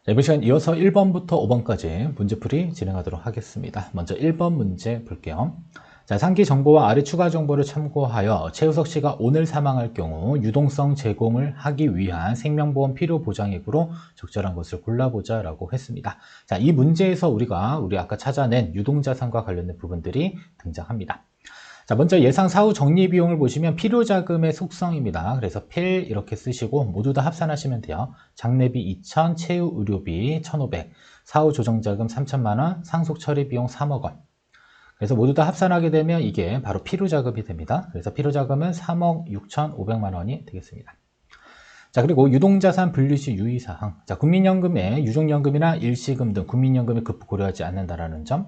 자, 이번 시간 이어서 1번부터 5번까지 문제풀이 진행하도록 하겠습니다. 먼저 1번 문제 볼게요. 자, 상기 정보와 아래 추가 정보를 참고하여 최우석 씨가 오늘 사망할 경우 유동성 제공을 하기 위한 생명보험 필요 보장액으로 적절한 것을 골라보자 라고 했습니다. 자, 이 문제에서 우리 아까 찾아낸 유동자산과 관련된 부분들이 등장합니다. 자, 먼저 예상 사후 정리 비용을 보시면 필요자금의 속성입니다. 그래서 필 이렇게 쓰시고 모두 다 합산하시면 돼요. 장례비 2,000, 채우 의료비 1,500, 사후 조정자금 3천만 원, 상속 처리 비용 3억 원. 그래서 모두 다 합산하게 되면 이게 바로 필요자금이 됩니다. 그래서 필요자금은 3억 6,500만 원이 되겠습니다. 자, 그리고 유동자산 분리시 유의사항. 자, 국민연금에 유족연금이나 일시금 등 국민연금이 급부 고려하지 않는다라는 점.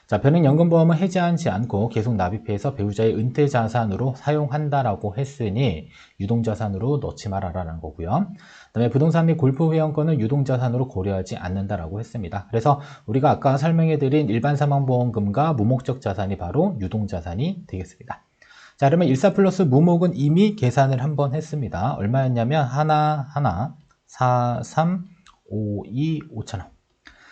자, 변액연금보험은 해지하지 않고 계속 납입해서 배우자의 은퇴자산으로 사용한다라고 했으니 유동자산으로 넣지 말아라는 거고요. 그다음에 부동산 및 골프회원권은 유동자산으로 고려하지 않는다라고 했습니다. 그래서 우리가 아까 설명해드린 일반사망보험금과 무목적 자산이 바로 유동자산이 되겠습니다. 자, 그러면 14 플러스 무목은 이미 계산을 한번 했습니다. 얼마였냐면 하나 4, 3, 5, 2, 5천원.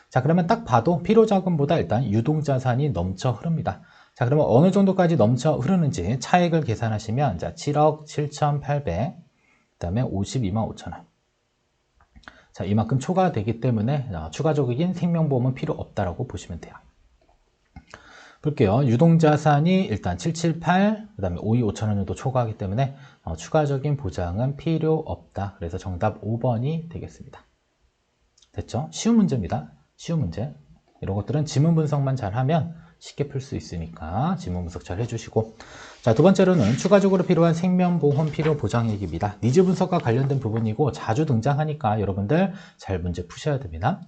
자, 그러면 딱 봐도 필요자금보다 일단 유동자산이 넘쳐 흐릅니다. 자, 그러면 어느 정도까지 넘쳐 흐르는지 차액을 계산하시면 자, 7억 7,800, 그 다음에 52만 5천원. 자, 이만큼 초과되기 때문에 추가적인 생명보험은 필요 없다라고 보시면 돼요. 볼게요. 유동자산이 일단 778, 그 다음에 52, 5천원 정도 초과하기 때문에 추가적인 보장은 필요 없다. 그래서 정답 5번이 되겠습니다. 됐죠? 쉬운 문제입니다. 쉬운 문제. 이런 것들은 지문 분석만 잘하면 쉽게 풀 수 있으니까 지문 분석 잘 해주시고. 자, 두 번째로는 추가적으로 필요한 생명보험 필요 보장액입니다. 니즈 분석과 관련된 부분이고 자주 등장하니까 여러분들 잘 문제 푸셔야 됩니다.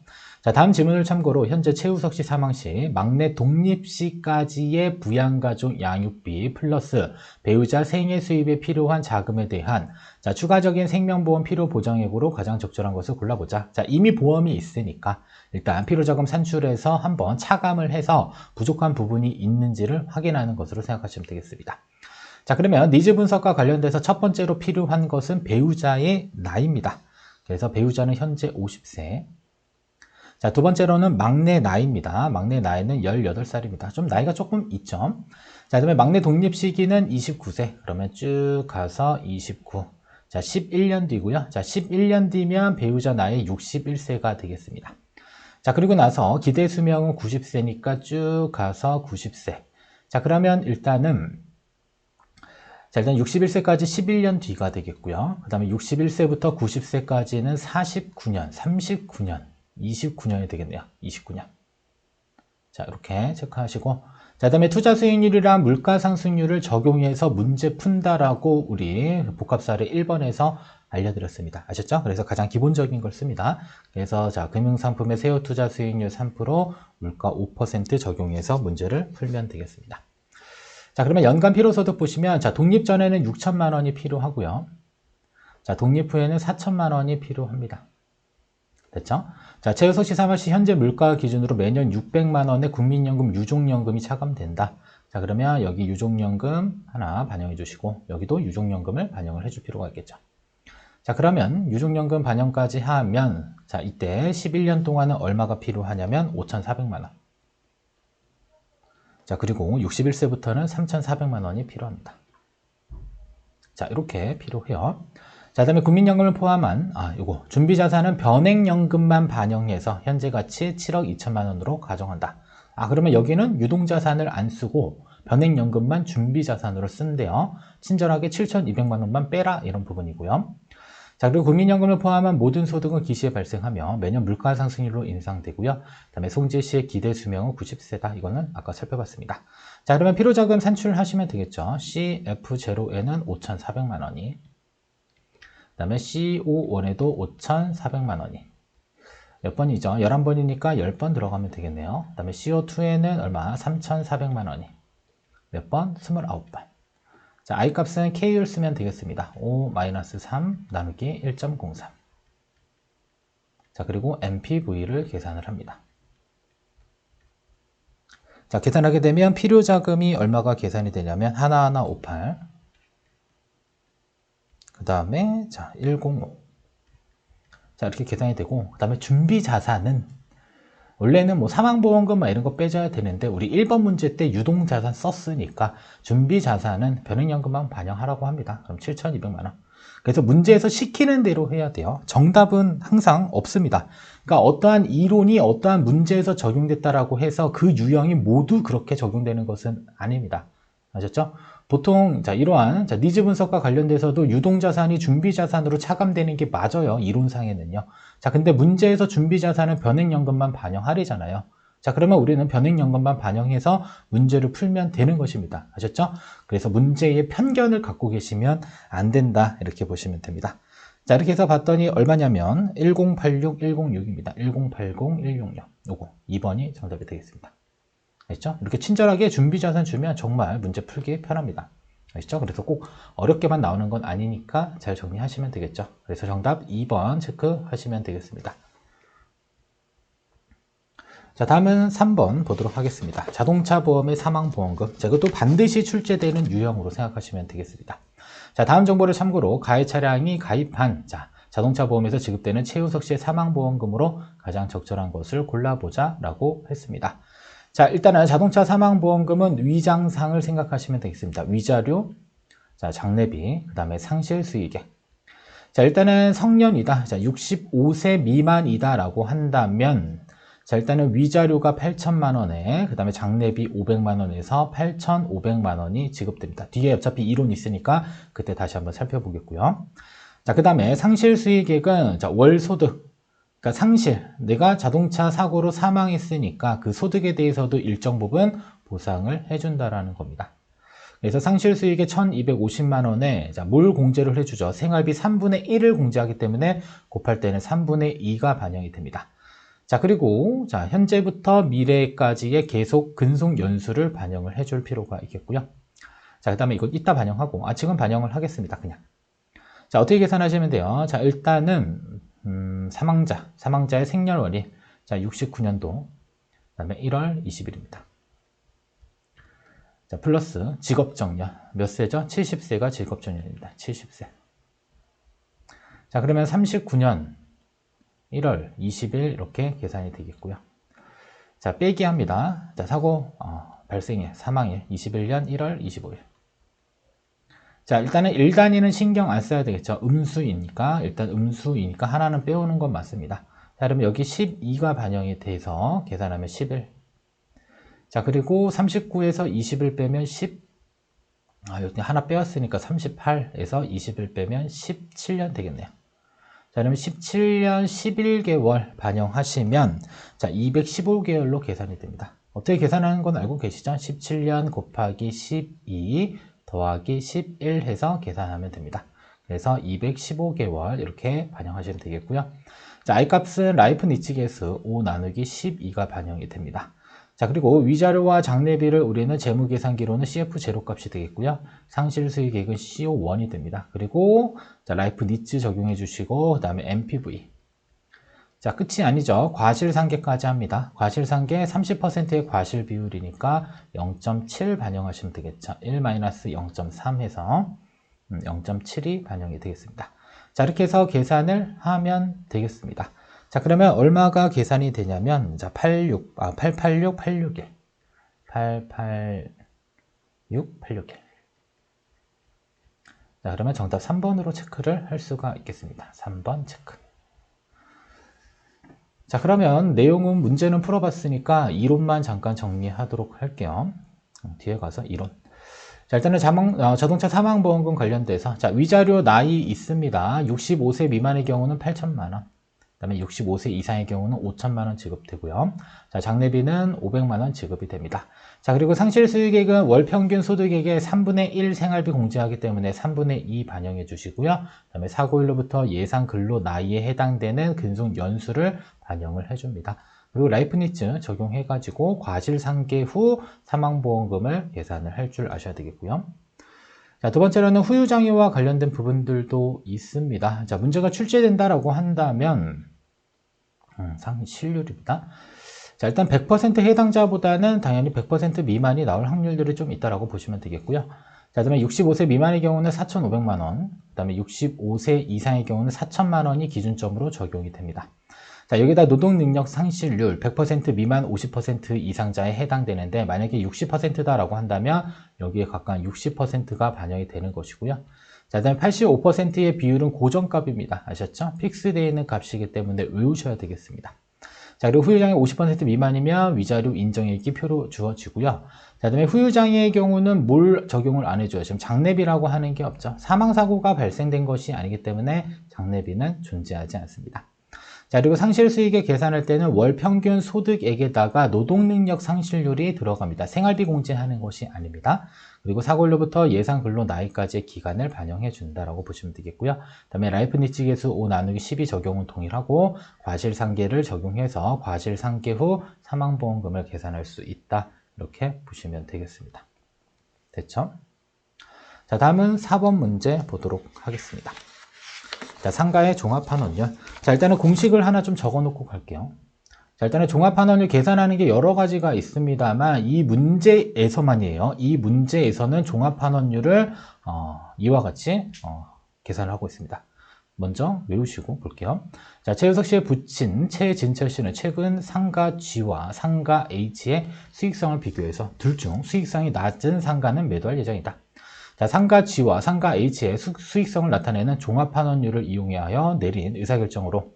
자, 다음 질문을 참고로 현재 최우석 씨 사망 시 막내 독립 시까지의 부양가족 양육비 플러스 배우자 생애 수입에 필요한 자금에 대한 자, 추가적인 생명보험 필요 보장액으로 가장 적절한 것을 골라보자. 자, 이미 보험이 있으니까 일단 필요자금 산출해서 한번 차감을 해서 부족한 부분이 있는지를 확인하는 것으로 생각하시면 되겠습니다. 자, 그러면 니즈 분석과 관련돼서 첫 번째로 필요한 것은 배우자의 나이입니다. 그래서 배우자는 현재 50세. 자, 두 번째로는 막내 나이입니다. 막내 나이는 18살입니다. 좀 나이가 조금 있죠. 자, 그다음에 막내 독립 시기는 29세. 그러면 쭉 가서 29. 자, 11년 뒤고요. 자, 11년 뒤면 배우자 나이 61세가 되겠습니다. 자, 그리고 나서 기대 수명은 90세니까 쭉 가서 90세. 자, 그러면 일단 61세까지 11년 뒤가 되겠고요. 그 다음에 61세부터 90세까지는 49년, 39년, 29년이 되겠네요. 29년. 자, 이렇게 체크하시고. 자, 그 다음에 투자 수익률이랑 물가 상승률을 적용해서 문제 푼다라고 우리 복합사례 1번에서 알려드렸습니다. 아셨죠? 그래서 가장 기본적인 걸 씁니다. 그래서 자, 금융상품의 세후 투자 수익률 3%, 물가 5% 적용해서 문제를 풀면 되겠습니다. 자, 그러면 연간 필요소득 보시면 자, 독립 전에는 6천만 원이 필요하고요. 자, 독립 후에는 4천만 원이 필요합니다. 됐죠? 자, 최우석 씨 사망 시 현재 물가 기준으로 매년 600만 원의 국민연금 유족연금이 차감된다. 자, 그러면 여기 유족연금 하나 반영해 주시고 여기도 유족연금을 반영을 해줄 필요가 있겠죠. 자, 그러면 유족연금 반영까지 하면 자, 이때 11년 동안은 얼마가 필요하냐면 5,400만 원. 자, 그리고 61세부터는 3,400만 원이 필요합니다. 자, 이렇게 필요해요. 자, 그다음에 국민연금을 포함한 요거 준비자산은 변액연금만 반영해서 현재 가치 7억 2천만 원으로 가정한다. 그러면 여기는 유동자산을 안 쓰고 변액연금만 준비자산으로 쓴대요. 친절하게 7,200만 원만 빼라 이런 부분이고요. 자, 그리고 국민연금을 포함한 모든 소득은 기시에 발생하며 매년 물가 상승률로 인상되고요. 그다음에 송재 씨의 기대 수명은 90세다. 이거는 아까 살펴봤습니다. 자, 그러면 필요자금 산출하시면 되겠죠. CF0에는 5,400만 원이, 그다음에 CO1에도 5,400만 원이. 몇 번이죠? 11번이니까 10번 들어가면 되겠네요. 그다음에 CO2에는 얼마? 3,400만 원이. 몇 번? 29번. 자, I 값은 K를 쓰면 되겠습니다. 5-3 나누기 1.03. 자, 그리고 NPV를 계산을 합니다. 자, 계산하게 되면 필요자금이 얼마가 계산이 되냐면 하나하나 58. 그 다음에 자, 105. 자, 이렇게 계산이 되고, 그 다음에 준비 자산은 원래는 뭐 사망보험금 막 이런 거 빼줘야 되는데 우리 1번 문제 때 유동자산 썼으니까 준비 자산은 변액연금만 반영하라고 합니다. 그럼 7,200만 원. 그래서 문제에서 시키는 대로 해야 돼요. 정답은 항상 없습니다. 그러니까 어떠한 이론이 어떠한 문제에서 적용됐다라고 해서 그 유형이 모두 그렇게 적용되는 것은 아닙니다. 아셨죠? 보통 이러한 니즈 분석과 관련돼서도 유동자산이 준비자산으로 차감되는 게 맞아요. 이론상에는요. 자, 근데 문제에서 준비자산은 변액연금만 반영하래잖아요. 자, 그러면 우리는 변액연금만 반영해서 문제를 풀면 되는 것입니다. 아셨죠? 그래서 문제에 편견을 갖고 계시면 안 된다. 이렇게 보시면 됩니다. 자, 이렇게 해서 봤더니 얼마냐면 1086, 106입니다. 1080, 166. 요거 2번이 정답이 되겠습니다. 아시죠? 이렇게 친절하게 준비자산 주면 정말 문제 풀기 편합니다. 아시죠? 그래서 꼭 어렵게만 나오는 건 아니니까 잘 정리하시면 되겠죠. 그래서 정답 2번 체크하시면 되겠습니다. 자, 다음은 3번 보도록 하겠습니다. 자동차 보험의 사망보험금. 자, 이것도 반드시 출제되는 유형으로 생각하시면 되겠습니다. 자, 다음 정보를 참고로 가해 차량이 가입한 자동차 보험에서 지급되는 최우석 씨의 사망보험금으로 가장 적절한 것을 골라보자 라고 했습니다. 자, 일단은 자동차 사망보험금은 위장상을 생각하시면 되겠습니다. 위자료, 자, 장례비, 그 다음에 상실 수익액. 자, 일단은 성년이다. 자, 65세 미만이다 라고 한다면, 자, 일단은 위자료가 8천만 원에, 그 다음에 장례비 500만 원에서 8,500만 원이 지급됩니다. 뒤에 어차피 이론이 있으니까 그때 다시 한번 살펴보겠고요. 자, 그 다음에 상실 수익액은, 자, 월소득. 그러니까 상실, 내가 자동차 사고로 사망했으니까 그 소득에 대해서도 일정 부분 보상을 해준다라는 겁니다. 그래서 상실 수익의 1,250만 원에 뭘 공제를 해주죠? 생활비 3분의 1을 공제하기 때문에 곱할 때는 3분의 2가 반영이 됩니다. 자, 그리고 현재부터 미래까지의 계속 근속 연수를 반영을 해줄 필요가 있겠고요. 자, 그 다음에 이거 이따 반영하고, 지금 반영을 하겠습니다. 그냥. 자, 어떻게 계산하시면 돼요? 자, 일단은 사망자의 생년월일, 자, 69년도, 그 다음에 1월 20일입니다. 자, 플러스 직업정년, 몇 세죠? 70세가 직업정년입니다. 70세. 자, 그러면 39년 1월 20일 이렇게 계산이 되겠고요. 자, 빼기 합니다. 자, 사고 발생일, 사망일 21년 1월 25일. 자, 일단은 1단위는 신경 안 써야 되겠죠. 음수이니까, 일단 음수이니까 하나는 빼오는 건 맞습니다. 자, 그러면 여기 12가 반영이 돼서 계산하면 11. 자, 그리고 39에서 20을 빼면 10. 여기 하나 빼왔으니까 38에서 20을 빼면 17년 되겠네요. 자, 그러면 17년 11개월 반영하시면, 자, 215개월로 계산이 됩니다. 어떻게 계산하는 건 알고 계시죠? 17년 곱하기 12 더하기 11 해서 계산하면 됩니다. 그래서 215개월 이렇게 반영하시면 되겠고요. 자, I값은 라이프니츠 계수 5 나누기 12가 반영이 됩니다. 자, 그리고 위자료와 장례비를 우리는 재무계산기로는 CF0 값이 되겠고요. 상실수익액은 CO1이 됩니다. 그리고 라이프니츠 적용해 주시고, 그 다음에 MPV. 자, 끝이 아니죠. 과실상계까지 합니다. 과실상계 30%의 과실 비율이니까 0.7 반영하시면 되겠죠. 1-0.3 해서 0.7이 반영이 되겠습니다. 자, 이렇게 해서 계산을 하면 되겠습니다. 자, 그러면 얼마가 계산이 되냐면, 자, 886, 861. 886, 861. 자, 그러면 정답 3번으로 체크를 할 수가 있겠습니다. 3번 체크. 자, 그러면 내용은 문제는 풀어봤으니까 이론만 잠깐 정리하도록 할게요. 뒤에 가서 이론. 자, 일단은 자동차 사망보험금 관련돼서, 자, 위자료 나이 있습니다. 65세 미만의 경우는 8천만 원. 그 다음에 65세 이상의 경우는 5천만 원 지급되고요. 자, 장례비는 500만 원 지급이 됩니다. 자, 그리고 상실수익액은 월평균 소득액의 3분의 1 생활비 공제하기 때문에 3분의 2 반영해 주시고요. 그 다음에 사고일로부터 예상 근로 나이에 해당되는 근속 연수를 반영을 해줍니다. 그리고 라이프니츠 적용해가지고 과실상계 후 사망보험금을 계산을 할 줄 아셔야 되겠고요. 자, 두 번째로는 후유장애와 관련된 부분들도 있습니다. 자, 문제가 출제된다라고 한다면 상실률입니다. 자, 일단 100% 해당자보다는 당연히 100% 미만이 나올 확률들이 좀 있다라고 보시면 되겠고요. 자, 그다음에 65세 미만의 경우는 4,500만 원, 그다음에 65세 이상의 경우는 4,000만 원이 기준점으로 적용이 됩니다. 자, 여기다 노동능력 상실률 100% 미만 50% 이상자에 해당되는데, 만약에 60%다라고 한다면 여기에 가까운 60%가 반영이 되는 것이고요. 자, 그다음에 85%의 비율은 고정값입니다. 아셨죠? 픽스되어 있는 값이기 때문에 외우셔야 되겠습니다. 자, 그리고 후유장애 50% 미만이면 위자료 인정일기 표로 주어지고요. 자, 그다음에 후유장애의 경우는 뭘 적용을 안 해줘요? 지금 장례비라고 하는 게 없죠. 사망사고가 발생된 것이 아니기 때문에 장례비는 존재하지 않습니다. 자, 그리고 상실수익을 계산할 때는 월 평균 소득액에다가 노동능력 상실률이 들어갑니다. 생활비 공제하는 것이 아닙니다. 그리고 사고일로부터 예상 근로 나이까지의 기간을 반영해 준다라고 보시면 되겠고요. 그다음에 라이프니츠 계수 5 나누기 12 적용은 동일하고, 과실상계를 적용해서 과실상계 후 사망보험금을 계산할 수 있다, 이렇게 보시면 되겠습니다. 됐죠? 자, 다음은 4번 문제 보도록 하겠습니다. 자, 상가의 종합환원율. 자, 일단은 공식을 하나 좀 적어 놓고 갈게요. 자, 일단은 종합환원율 계산하는 게 여러 가지가 있습니다만, 이 문제에서만이에요. 이 문제에서는 종합환원율을 이와 같이 계산을 하고 있습니다. 먼저 외우시고 볼게요. 자, 최우석 씨의 부친 최진철 씨는 최근 상가 G와 상가 H의 수익성을 비교해서 둘 중 수익성이 낮은 상가는 매도할 예정이다. 자, 상가 G와 상가 H의 수익성을 나타내는 종합환원율을 이용하여 내린 의사결정으로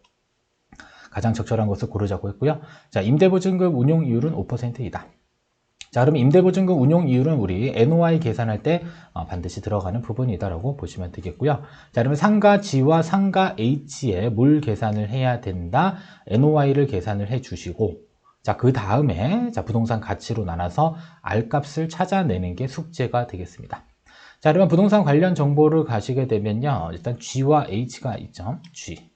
가장 적절한 것을 고르자고 했고요. 자, 임대보증금 운용 이율은 5%이다. 자, 그럼 임대보증금 운용 이율은 우리 NOI 계산할 때 반드시 들어가는 부분이다라고 보시면 되겠고요. 자, 그러면 상가 G와 상가 H의 뭘 계산을 해야 된다? NOI를 계산을 해 주시고, 자, 그 다음에 자, 부동산 가치로 나눠서 R값을 찾아내는 게 숙제가 되겠습니다. 자, 그러면 부동산 관련 정보를 가시게 되면요. 일단 G와 H가 있죠. G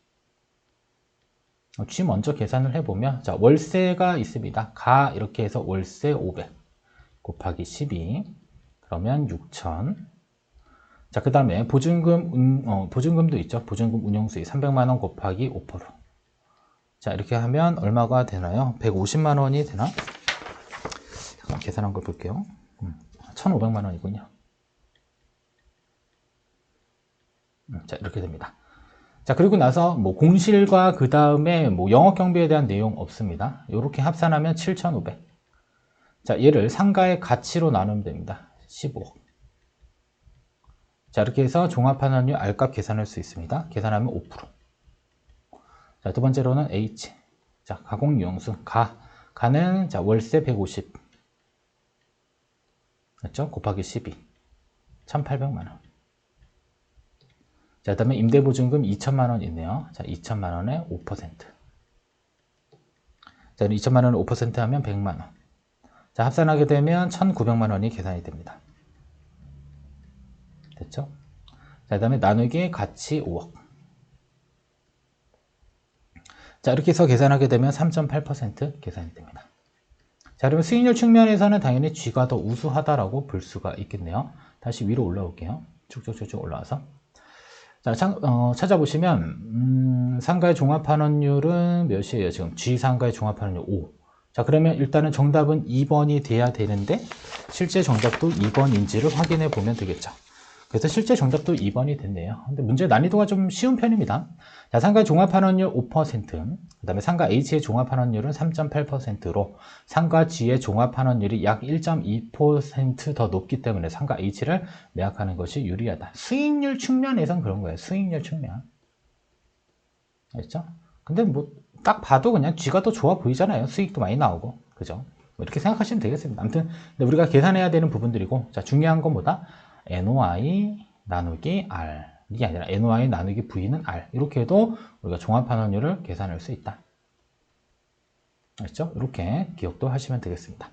먼저 계산을 해보면, 자, 월세가 있습니다. 가 이렇게 해서 월세 500 곱하기 12 그러면 6,000. 자, 그 다음에 보증금도 있죠. 보증금 운용수익 300만 원 곱하기 5%. 자, 이렇게 하면 얼마가 되나요? 150만 원이 되나? 잠깐 계산한 걸 볼게요. 1,500만 원이군요. 자, 이렇게 됩니다. 자, 그리고 나서 뭐 공실과 그 다음에 뭐 영업 경비에 대한 내용 없습니다. 이렇게 합산하면 7,500. 자, 얘를 상가의 가치로 나누면 됩니다. 15억. 자, 이렇게 해서 종합환원율 R값 계산할 수 있습니다. 계산하면 5%. 자, 두 번째로는 H. 자, 가공유형수 가는 자, 월세 150. 맞죠? 곱하기 12. 1,800만 원. 자, 그 다음에 임대보증금 2천만 원 있네요. 자, 2천만 원에 5%. 자, 2천만 원을 5% 하면 100만 원. 자, 합산하게 되면 1,900만 원이 계산이 됩니다. 됐죠? 자, 그 다음에 나누기 가치 5억. 자, 이렇게 해서 계산하게 되면 3.8% 계산이 됩니다. 자, 그러면 수익률 측면에서는 당연히 G가 더 우수하다라고 볼 수가 있겠네요. 다시 위로 올라올게요. 쭉쭉쭉쭉 올라와서. 자, 찾아보시면 상가의 종합환원율은 몇이에요? 지금 G 상가의 종합환원율 5. 자, 그러면 일단은 정답은 2번이 돼야 되는데 실제 정답도 2번인지를 확인해 보면 되겠죠. 그래서 실제 정답도 2번이 됐네요. 근데 문제 난이도가 좀 쉬운 편입니다. 자, 상가의 종합환원율 5%, 그 다음에 상가 H의 종합환원율은 3.8%로 상가 G의 종합환원율이 약 1.2% 더 높기 때문에 상가 H를 매각하는 것이 유리하다. 수익률 측면에선 그런 거예요. 수익률 측면. 알겠죠? 근데 뭐 딱 봐도 그냥 G가 더 좋아 보이잖아요. 수익도 많이 나오고. 그죠? 뭐 이렇게 생각하시면 되겠습니다. 아무튼 근데 우리가 계산해야 되는 부분들이고, 자, 중요한 건 뭐다? NOI 나누기 R이 아니라 NOI 나누기 V는 R. 이렇게 해도 우리가 종합환원율을 계산할 수 있다. 알겠죠? 이렇게 기억도 하시면 되겠습니다.